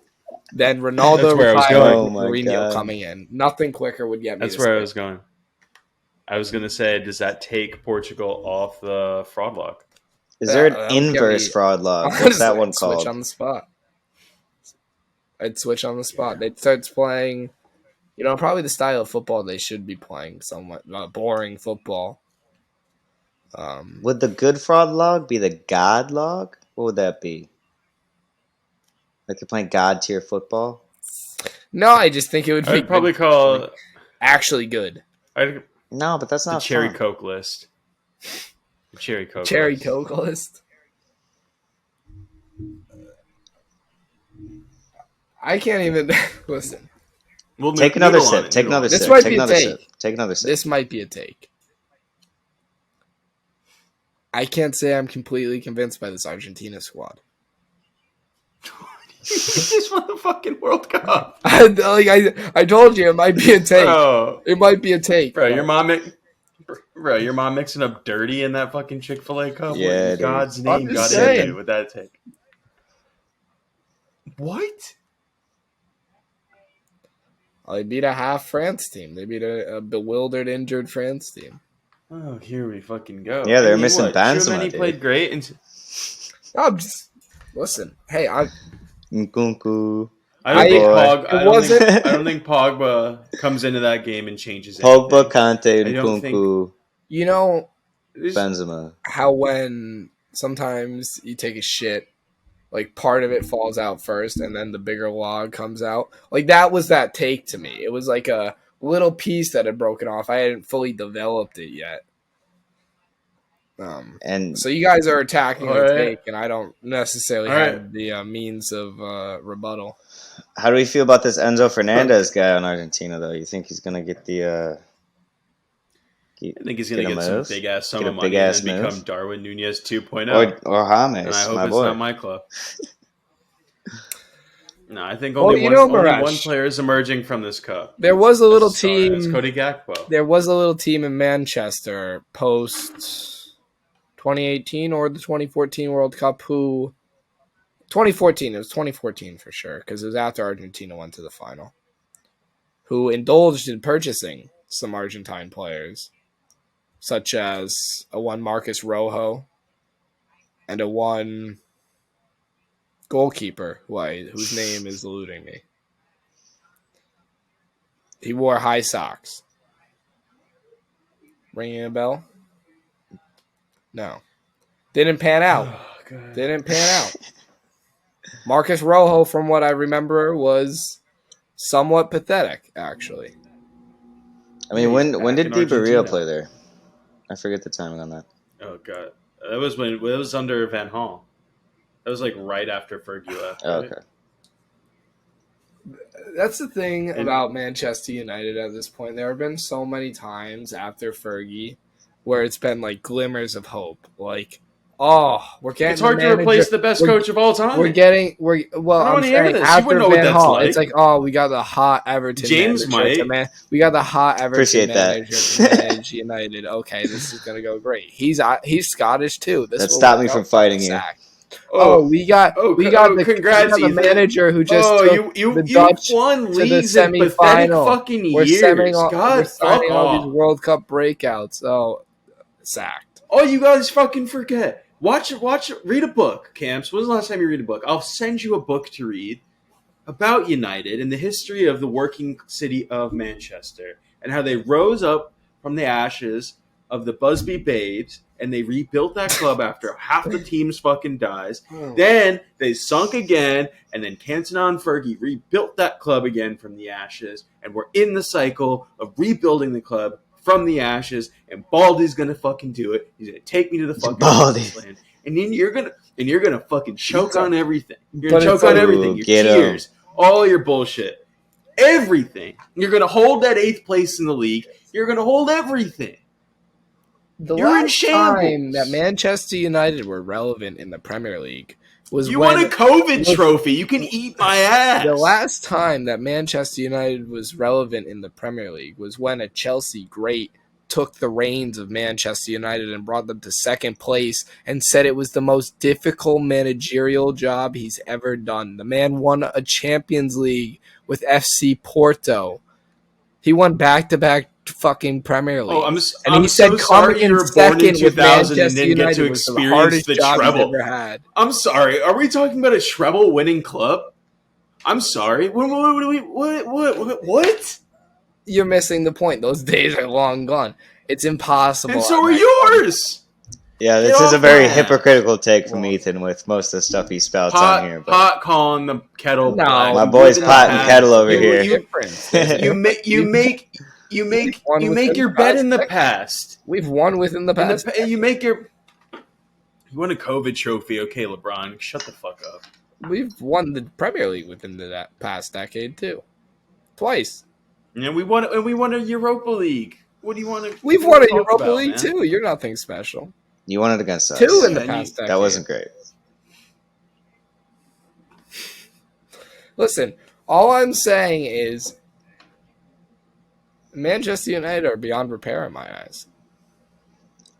Then Ronaldo retiring, Mourinho coming in. Nothing quicker would get me. That's where I was going. I was going to say, does that take Portugal off the fraud log? Is there an inverse fraud log? What's that one called? Switch on the spot. I'd switch on the spot. They'd start playing, probably the style of football they should be playing, somewhat boring football. Would the good fraud log be the God log? What would that be? Like you're playing God tier football? No, I just think it would be. I'd probably call actually good. No, but that's not the cherry fun. Coke list. Cherry Coke. Cherry Coke list. I can't even listen. We'll Take another sip. Take another This sip. might Take be a another take. sip. Take another sip. This might be a take. I can't say I'm completely convinced by this Argentina squad. He just won the fucking World Cup. I told you it might be a take. Bro, It might be a take. your mom mixing up dirty in that fucking Chick-fil-A cup. Yeah, What in dude. God's I'm name just got saying. into it with that take? What? They beat a half France team. They beat a bewildered, injured France team. Oh, here we fucking go. Yeah, they're missing Benzema, Tchouaméni dude. played great. And I'm just listen. Hey, Nkunku. I don't it think Pogba comes into that game and changes Pogba, anything. Kante, I don't Nkunku, you know Benzema. how when sometimes you take a shit, like part of it falls out first, and then the bigger log comes out. Like that was that take to me. It was like a little piece that had broken off. I hadn't fully developed it yet. And So you guys are attacking the Alright. take, and I don't necessarily Alright. have the means of rebuttal. how do we feel about this Enzo Fernandez guy on Argentina, though? You think he's going to get the... I think he's going to get some big ass sum Get a of money big-ass and then become move. Darwin Nunez 2.0. Or James, and I hope my it's boy. not my club. No, I think Well, only you know, only Marash, one player is emerging from this cup. There was a little That's Suarez. It's team. Cody Gakpo. There was a little team in Manchester post 2018 or the 2014 World Cup who 2014, it was 2014 for sure, because it was after Argentina went to the final, who indulged in purchasing some Argentine players, such as a one Marcus Rojo and a one goalkeeper whose name is eluding me. He wore high socks. Ringing a bell? No. Didn't pan out. Oh, God. Didn't pan out. Marcus Rojo, from what I remember, was somewhat pathetic, actually. I mean, when did Di Maria Argentina. play there? I forget the timing on that. Oh God, that was when it was under Van Gaal. That was like right after Fergie left. Oh, Right? okay. That's the thing about Manchester United at this point. There have been so many times after Fergie where it's been like glimmers of hope. Like, oh, we're getting. It's hard to replace the best coach of all time. I'm saying after wouldn't know what Van that's Gaal, like. it's like, oh, we got the hot Everton James manager. might. We got the hot Everton Appreciate that. manager to manage United. Okay, this is gonna go great. He's Scottish too. This That will stopped work me from out for fighting the you. sack. We got congrats, the Ethan. manager who just took the you Dutch won to the leagues in pathetic semifinal. fucking We're years. signing God, fuck all these off. World Cup breakouts. Oh, sacked. Oh, you guys fucking forget. Watch, read a book, Camps. When's the last time you read a book? I'll send you a book to read about United and the history of the working city of Manchester and how they rose up from the ashes of the Busby Babes and they rebuilt that club after half the team's fucking dies. Then they sunk again, and then Cantona and Fergie rebuilt that club again from the ashes, and we're in the cycle of rebuilding the club from the ashes, and Baldy's gonna fucking do it. He's gonna take me to the fucking Baldy. land, and then you're gonna fucking choke on everything. You're But gonna it's choke on like- everything. Your Get 'em. cheers, all your bullshit, everything. You're gonna hold that 8th place in the league. You're gonna hold everything. The You're in last shambles. time that Manchester United were relevant in the Premier League was You when won a COVID trophy. You can eat my ass. the last time that Manchester United was relevant in the Premier League was when a Chelsea great took the reins of Manchester United and brought them to second place and said it was the most difficult managerial job he's ever done. The man won a Champions League with FC Porto. He won back-to-back fucking Premier League. Oh, I'm he said so sorry coming you in were born in second with 2000 and Manchester didn't get United to was the experience hardest the job he's treble. ever had. I'm sorry. Are we talking about a treble winning club? I'm sorry. What? You're missing the point. Those days are long gone. It's impossible. And so are yours. Yeah, this Get is a off very my ass. hypocritical take from Ethan with most of the stuff he spouts on here. But Pot calling the kettle No. black. my boy's You pot and live in kettle the over past. here. You make Won your within bet the in the past past. We've won within the past. You make your You won a COVID trophy. Okay, LeBron, shut the fuck up. We've won the Premier League within that past decade too, twice. And we won a Europa League. What do you want to? We've won a Europa League too. You're nothing special. You won it against us. 2 in the past decade. That wasn't great. Listen, all I'm saying is Manchester United are beyond repair in my eyes.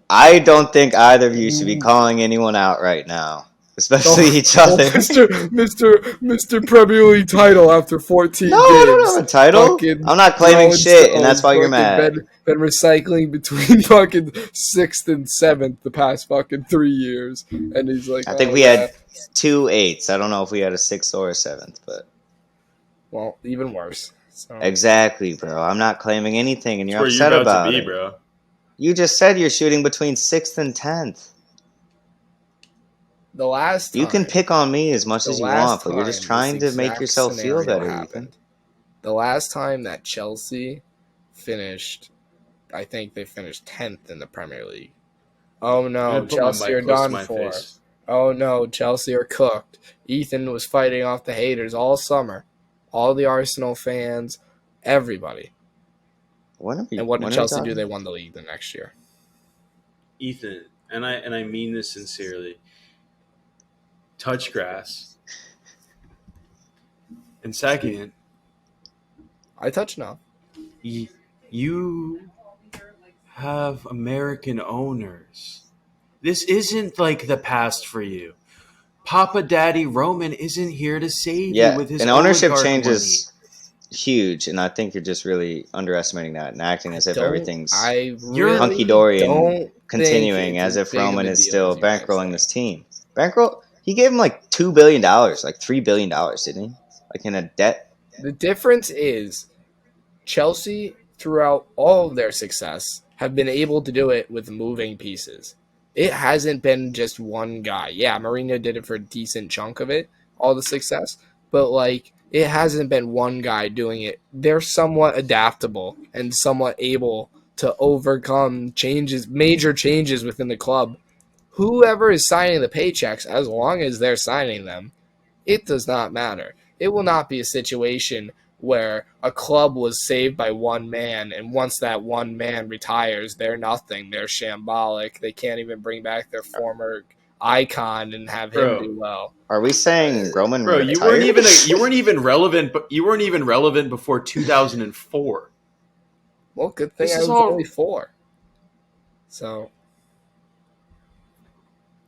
I don't think either of you should be calling anyone out right now, especially each other. Mr. Premier League title after 14 games. I don't have a title. I'm not claiming shit, and that's why you're mad. Been recycling between fucking 6th and 7th the past fucking 3 years, and he's like, I think we had 2 8s. I don't know if we had a 6th or a 7th, but well, even worse. So. Exactly, bro. I'm not claiming anything, and you're upset about it. Bro. You just said you're shooting between 6th and 10th. The last time, you can pick on me as much as you want, but you're just trying to make yourself feel better. The last time that Chelsea finished, I think they finished 10th in the Premier League. Oh no, Chelsea are done for. Oh no, Chelsea are cooked. Ethan was fighting off the haters all summer. All the Arsenal fans, everybody. What did Chelsea do? They won the league the next year. Ethan, and I mean this sincerely. Touch grass. And second, I touch now. You have American owners. This isn't like the past for you. Papa Daddy Roman isn't here to save you with his ownership change is huge, and I think you're just really underestimating that and acting as if everything's hunky-dory and continuing as if Roman is still bankrolling this team. He gave him like $2 billion, like $3 billion, didn't he? Like in a debt. The difference is Chelsea, throughout all of their success, have been able to do it with moving pieces. It hasn't been just one guy. Yeah, Mourinho did it for a decent chunk of it, all the success. But, like, it hasn't been one guy doing it. They're somewhat adaptable and somewhat able to overcome major changes within the club. Whoever is signing the paychecks, as long as they're signing them, it does not matter. It will not be a situation where a club was saved by one man, and once that one man retires, they're nothing. They're shambolic. They can't even bring back their former icon and have him do well. Are we saying Roman? Bro, you weren't even relevant. But you weren't even relevant before 2004. Well, good thing I was only 4. So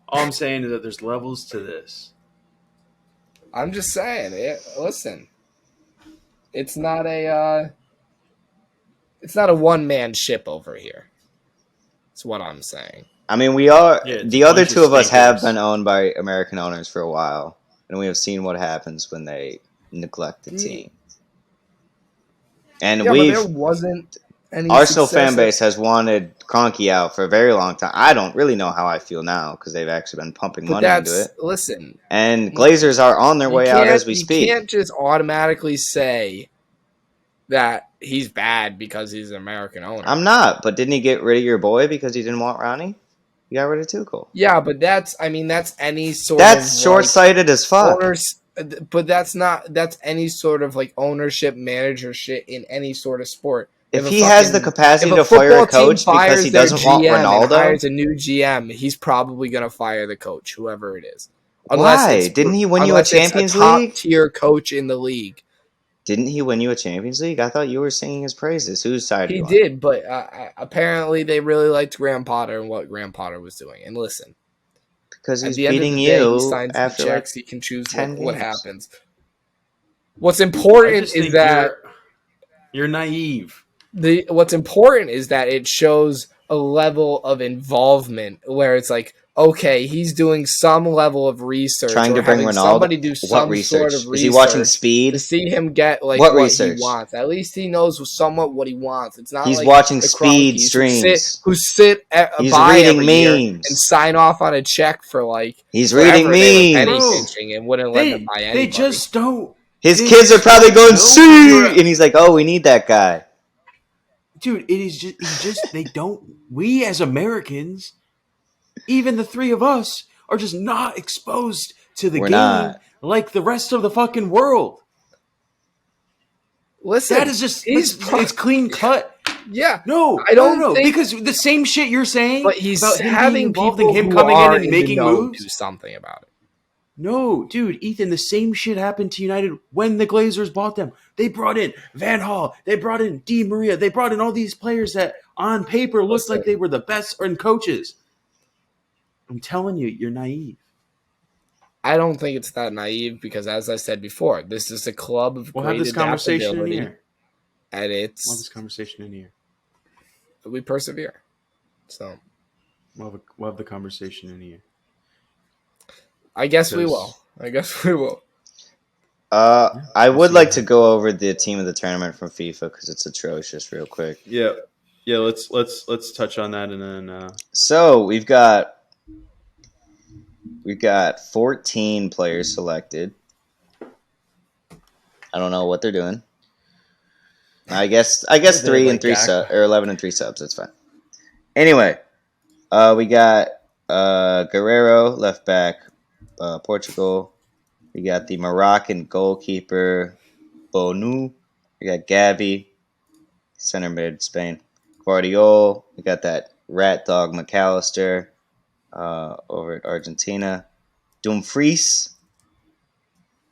all I'm saying is that there's levels to this. I'm just saying. Listen. It's not a one-man ship over here. That's what I'm saying. I mean, we are the other two of us have been owned by American owners for a while, and we have seen what happens when they neglect the team. And there wasn't any Arsenal fan base has wanted Kroenke out for a very long time. I don't really know how I feel now because they've actually been pumping money into it. Listen, and Glazers are on their way out as we speak. You can't just automatically say that he's bad because he's an American owner. I'm not, but didn't he get rid of your boy because he didn't want Ronnie? He got rid of Tuchel. Yeah, but that's any sort that's short-sighted as fuck. But that's any sort of like ownership manager shit in any sort of sport. If he has the capacity to fire a coach because he doesn't want Ronaldo, and hires a new GM, he's probably going to fire the coach, whoever it is. Why? Didn't he win you a Champions League? Top-tier coach in the league. Didn't he win you a Champions League? I thought you were singing his praises. Whose side are you on? He did, but apparently they really liked Graham Potter and what Graham Potter was doing. And listen, because he's beating you after checks, he can choose what happens. What's important is that you're naive. What's important is that it shows a level of involvement where it's like, okay, he's doing some level of research, trying to bring Ronaldo. Somebody do some sort of research. Is he watching Speed to see him get like what he wants? At least he knows somewhat what he wants. It's not he's like watching Speed streams. Who sit he's by reading memes and sign off on a check for like he's reading memes and wouldn't let them buy anybody. They just don't. His kids are probably going see, and he's like, "Oh, we need that guy." Dude, it is just they don't. We as Americans, even the three of us, are just not exposed to the We're game not. like the rest of the fucking world. Listen, That is just it's clean cut. Yeah, No, I don't think, because the same shit you're saying but he's about him being having involved people in him who coming in are and the making know moves. do something about it. No, dude, Ethan, the same shit happened to United when the Glazers bought them. They brought in Van Gaal, they brought in Di Maria, they brought in all these players that on paper looked like they were the best in coaches. I'm telling you, you're naive. I don't think it's that naive because, as I said before, this is a club of We'll great have this conversation in adaptability, here. and We'll have this conversation in here. we persevere. So We'll have the conversation in here. I guess we will. I would like to go over the team of the tournament from FIFA because it's atrocious, real quick. Yeah. Let's touch on that and then. So we've got 14 players selected. I don't know what they're doing. I guess 3 and 3 subs or 11 and 3 subs. That's fine. Anyway, we got Guerrero left back, Portugal. We got the Moroccan goalkeeper Bonu. We got Gavi, center mid Spain. Guardiola. We got that rat dog McAllister over at Argentina. Dumfries,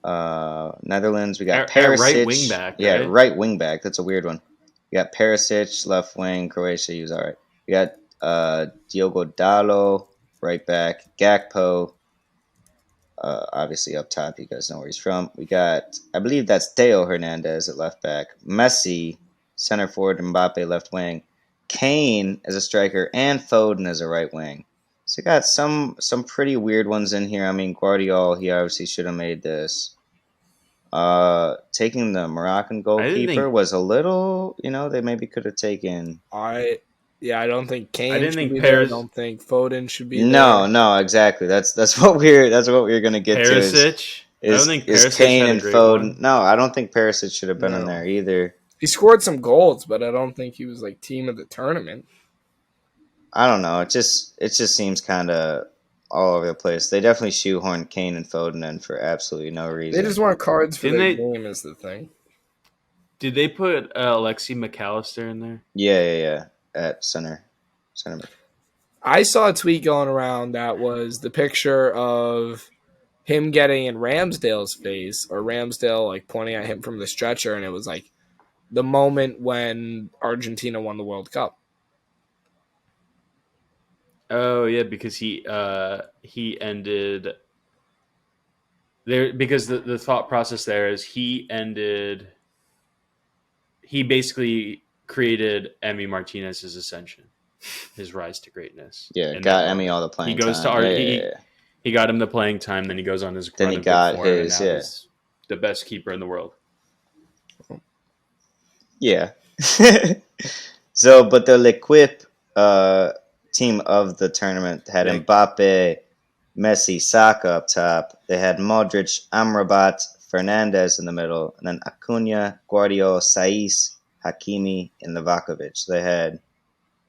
Netherlands. We got Perisic. Right wing back. Yeah, right? right wing back. That's a weird one. We got Perisic, left wing. Croatia, he was all right. We got Diogo Dalot, right back. Gakpo, obviously up top. You guys know where he's from. We got, I believe that's Theo Hernandez at left back. Messi, center forward. Mbappe, left wing. Kane as a striker and Foden as a right wing. So you got some pretty weird ones in here. I mean, Guardiola, he obviously should have made this. Taking the Moroccan goalkeeper was a little, they maybe could have taken. I don't think Kane. I didn't should think be Paris. there. I don't think Foden should be there. No, exactly. That's what we're gonna get Perisic. to. I don't think is Perisic Kane had a and great Foden? one. No, I don't think Perisic should have been in there either. He scored some goals, but I don't think he was like team of the tournament. I don't know. It just seems kind of all over the place. They definitely shoehorned Kane and Foden in for absolutely no reason. They just want cards for their game is the thing. Did they put Alexi McAllister in there? Yeah. At center. I saw a tweet going around that was the picture of him getting in Ramsdale's face, or Ramsdale like pointing at him from the stretcher, and it was like the moment when Argentina won the World Cup. Oh yeah, because he ended there because the thought process there is he basically created Emi Martinez's ascension, his rise to greatness. Yeah, got Emi all the playing time. He goes to he got him the playing time, then he goes on his then he got his he's the best keeper in the world. Yeah. So, but the L'Equipe team of the tournament had Mbappe, Messi, Saka up top. They had Modric, Amrabat, Fernandez in the middle, and then Acuna, Guardiola, Saiz, Hakimi, and Livakovic. So they had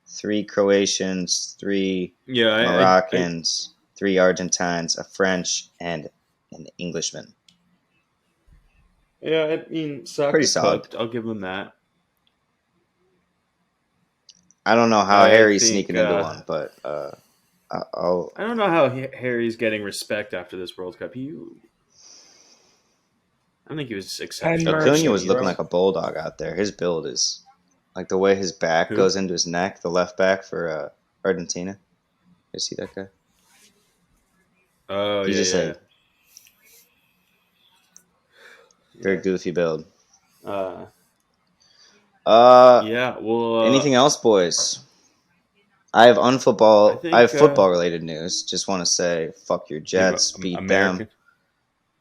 3 Croatians, 3 Moroccans, 3 Argentines, a French, and an Englishman. Yeah, I mean, Saka pretty solid. I'll give him that. I don't know how Harry's sneaking into one, but I don't know how Harry's getting respect after this World Cup. I don't think he was exceptional. Acuna was looking like a bulldog out there. His build is like the way his back goes into his neck, the left back for Argentina. You see that guy? Oh, He's just a very goofy build. Yeah. Well, anything else, boys? I have football related news. Just want to say, fuck your Jets, beat American.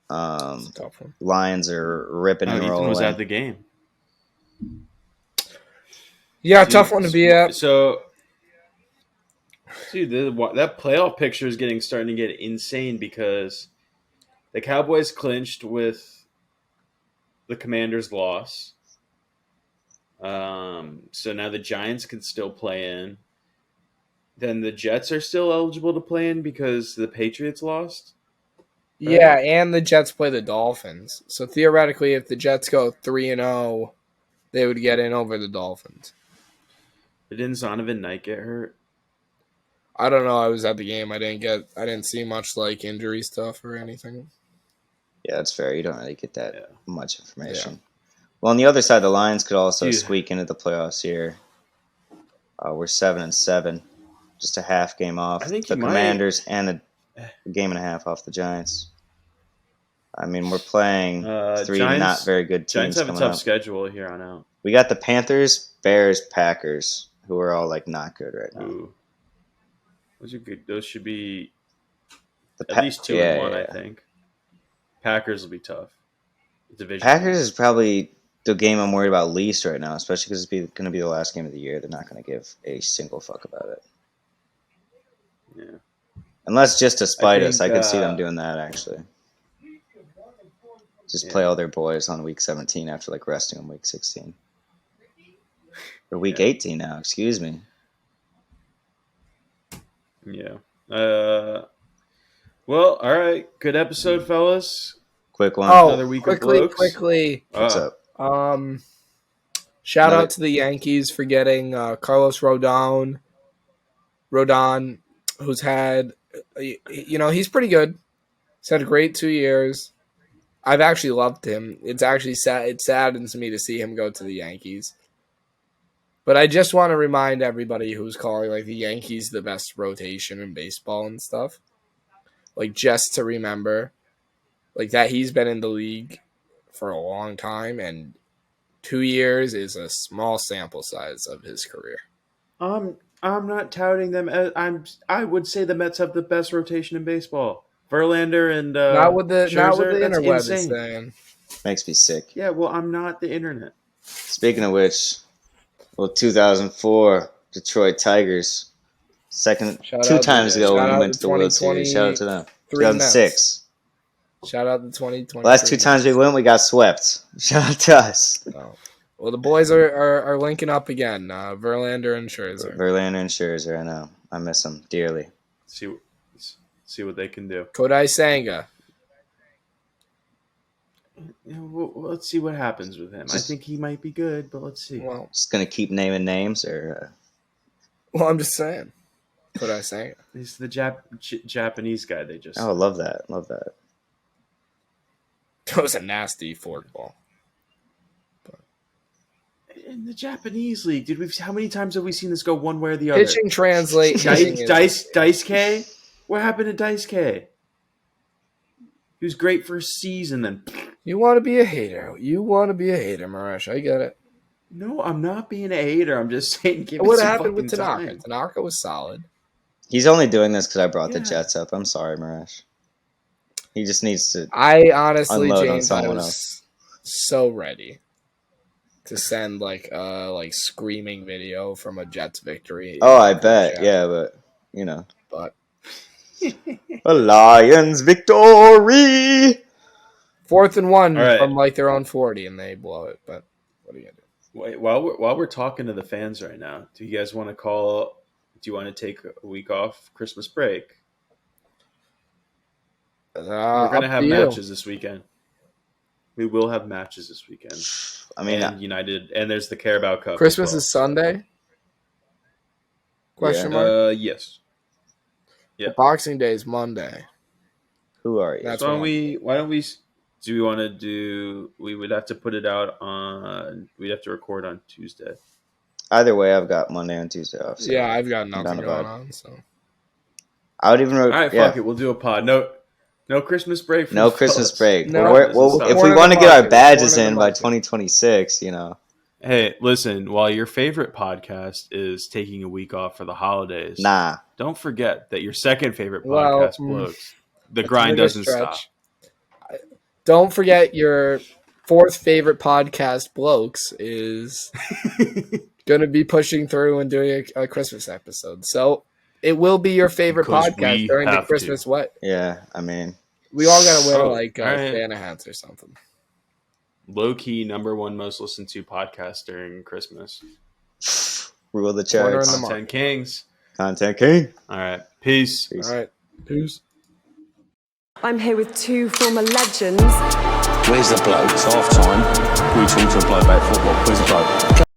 them. Lions are ripping and rolling. Ethan was at the game. Yeah, tough one to be at. So, dude, that playoff picture is starting to get insane because the Cowboys clinched with the Commanders' loss. So now the Giants can still play in. Then the Jets are still eligible to play in because the Patriots lost? Right? Yeah, and the Jets play the Dolphins. So theoretically, if the Jets go 3-0, they would get in over the Dolphins. But didn't Zonovan Knight get hurt? I don't know. I was at the game. I didn't see much like injury stuff or anything. Yeah, that's fair. You don't really get that much information. Yeah. Well, on the other side, the Lions could also squeak into the playoffs here. We're 7-7, just a half game off the Commanders and a game and a half off the Giants. I mean, we're playing three Giants, not very good teams. Giants have coming a tough up. schedule here on out. We got the Panthers, Bears, Packers, who are all like not good right now. Ooh. Those are good. Those should be at least 2-1, I think. Packers will be tough. Division Packers is probably the game I'm worried about least right now, especially because it's going to be the last game of the year. They're not going to give a single fuck about it. Yeah. Unless just to spite us, I could see them doing that actually. Just play all their boys on week 17 after like resting on week 16. Or week 18 now, excuse me. Yeah. Well, all right. Good episode, fellas. Quick one. Oh, another week of blokes. Quickly. What's up? Shout out to the Yankees for getting Carlos Rodon, who's had, he's pretty good. He's had a great 2 years. I've actually loved him. It's actually sad. It saddens me to see him go to the Yankees. But I just want to remind everybody who's calling like the Yankees the best rotation in baseball and stuff, like just to remember, like that he's been in the league for a long time, and 2 years is a small sample size of his career. I'm not touting them. I would say the Mets have the best rotation in baseball. Verlander and not with the Scherzer, interweb is saying. Makes me sick. Yeah, well, I'm not the internet. Speaking of which, 2004 Detroit Tigers, two times ago when we went to the World Series. Shout out to them. 2006. Shout out to 2020. Last 2 times we went, we got swept. Shout out to us. Oh. Well, the boys are linking up again. Verlander and Scherzer. I know. I miss them dearly. See what they can do. Kodai Senga. Let's see what happens with him. I think he might be good, but let's see. Well, just gonna keep naming names, or? Well, I'm just saying. Kodai Senga. He's the Japanese guy. They just. Oh, love that. That was a nasty forkball. In the Japanese league, how many times have we seen this go one way or the other? Pitching translate. Dice K? What happened to Dice K? He was great for a season, then. You want to be a hater. Marash. I get it. No, I'm not being a hater. I'm just saying give what it some happened with Tanaka? Tanaka? Tanaka was solid. He's only doing this because I brought the Jets up. I'm sorry, Marash. He just needs to. I honestly, James, I was else. So ready to send like screaming video from a Jets victory. Oh, I bet. Yeah, but But a Lions victory. 4th and 1 from like their own 40, and they blow it. But what are you gonna do? Wait, while we're talking to the fans right now, do you guys want to call? Do you want to take a week off Christmas break? We're going to have matches this weekend. We will have matches this weekend. I mean, and United, and there's the Carabao Cup. Christmas is Sunday? Question mark? Yes. Yeah. Boxing Day is Monday. Who are you? That's why don't we do we want to do? We would have to put it out on. We'd have to record on Tuesday. Either way, I've got Monday and Tuesday off. So yeah, I've got nothing going on. So I would even. All right, fuck it. We'll do a pod. No Christmas break. No Christmas break. No, if we want to get our badges in by 2026, Hey, listen. While your favorite podcast is taking a week off for the holidays, don't forget that your second favorite podcast, Blokes, the grind doesn't stop. Don't forget your 4th favorite podcast, Blokes, is going to be pushing through and doing a Christmas episode. So it will be your favorite podcast during the Christmas what? Yeah, I mean, we all got to wear Santa hats or something. Low key, #1 most listened to podcast during Christmas. Rule the charts. Content Kings. Content king. All right. Peace. Peace. All right. Peace. I'm here with two former legends. Where's the bloke? It's half time. We talk to a bloke about football. Where's the bloke?